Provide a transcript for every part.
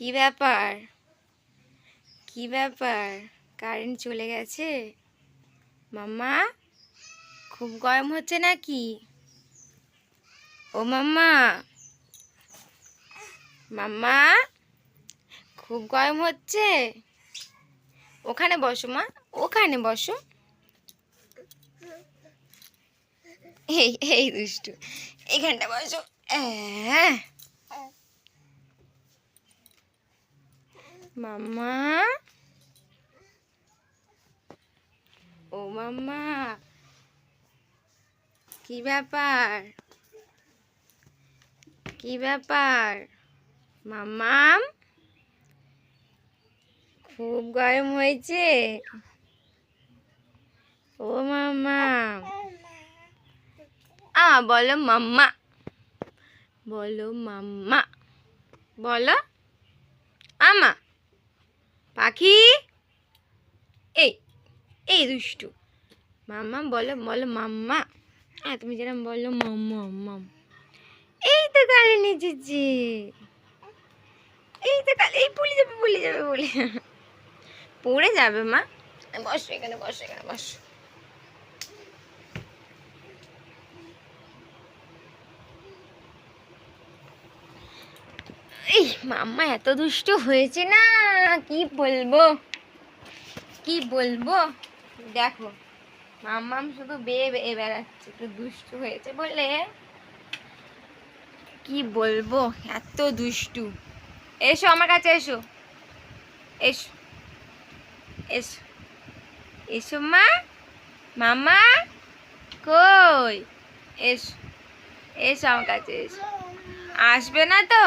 কি ব্যাপার? কি ব্যাপার? কারেন্ট চলে গেছে? মাম্মা, খুব গরম হচ্ছে নাকি? ও মাম্মা, মাম্মা, খুব গরম হচ্ছে? ওখানে বসো মা, ওখানে বসো। এই এই দুষ্টু, এখানটা বসো। মাম্মা, ও মাম্মা, কি ব্যাপার? কি ব্যাপার? মাম্মাম, খুব গরম হয়েছে? ও মাম্মা, বলো মাম্মা, বলো মাম্মা, বলো আমা। পাখি, এই এই দুষ্টু, মাম্মা বলো, বলো মাম্মা। তুমি যেরকম বলো মাম্মা মাম। এই তো গালে নেচেছে, এই তো গালে, এই পড়ে যাবে, পড়ে যাবে, পড়ে যাবে, পড়ে যাবে মা। বসো এখানে, বসো এখানে, বসো। এই মাম্মা এত দুষ্টু হয়েছে না, কি বলবো, কি বলবো। দেখো মাম্মাম শুধু বেয়ে বেয়ে বেড়াচ্ছে, একটু দুষ্টু হয়েছে বলে। কি বলবো, এত দুষ্টু। এসো আমার কাছে, এসো, এসো, এসো, এসো মা। মাম্মা কই? এসো, এসো আমার কাছে, এসো। আসবে না তো?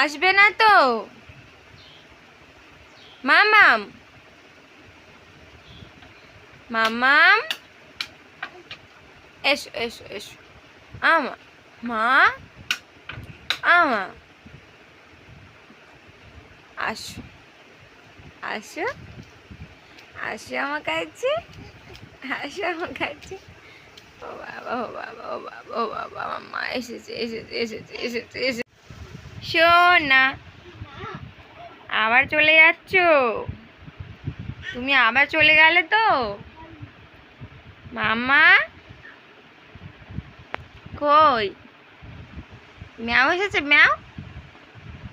আসবে না তো? মামাম, মামাম, এসো, এসো, এসো। আমা, মা, আমা, আসো, আসো, আসো আমার কাছে, আসো আমার কাছে। ও বাবা, ও বাবা, ও বাবা, ও বাবা, মাম্মা এসেছে, এসেছে, এসেছে, এসেছে, এসেছে। শোন না, আবার চলে যাচ্ছ তুমি? আবার চলে গেলে তো? মাম্মা কই? ম্যাও এসেছে, ম্যাও।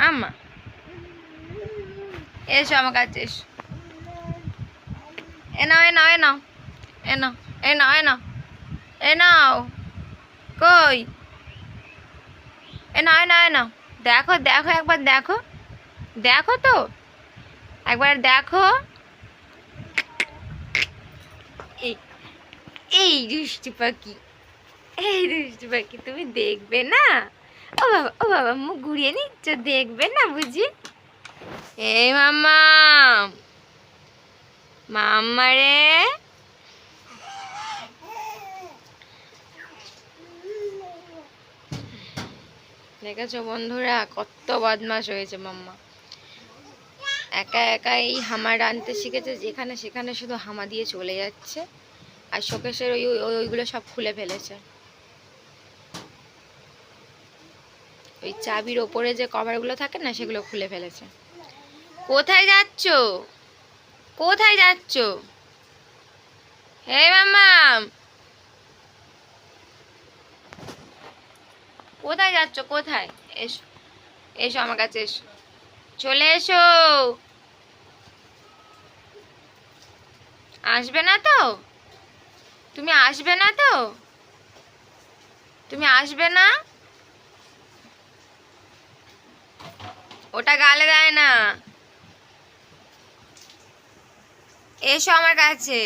আম্মা এসো আমার কাছে, এসো। এ নাও, এ নাও, এ নাও, এ নাও, এ নাও, এ নাও, এ নাও। কই? এ নাও, এ নাও, এ নাও। দেখো, দেখো, একবার দেখো, দেখো তো, একবার দেখো। এই এই দুষ্টু পাখি, এই দুষ্টু পাখি, তুমি দেখবে না? ও বাবা, ও বাবা, মুখ ঘুরিয়ে নিচ্ছ, দেখবে না বুঝি? এই মাম্মা, মাম্মা রে, দেখেছো বন্ধুরা, কত বদমাশ হয়েছে মাম্মা। একা একা এই হামা রাঁধতে শিখেছে, যেখানে সেখানে শুধু হামা দিয়ে চলে যাচ্ছে। আর শোকেশের ওইগুলো সব খুলে ফেলেছে। ওই চাবির ওপরে যে কভারগুলো থাকে না, সেগুলো খুলে ফেলেছে। কোথায় যাচ্ছ? কোথায় যাচ্ছ? হে মাম্মা, কোথায় যাচ্ছ? কোথায়? এসো, এসো আমার কাছে, এসো, চলে এসো। আসবে না তো? তুমি আসবে না তো? তুমি আসবে না? ওটা গালে দেয় না। এসো আমার কাছে।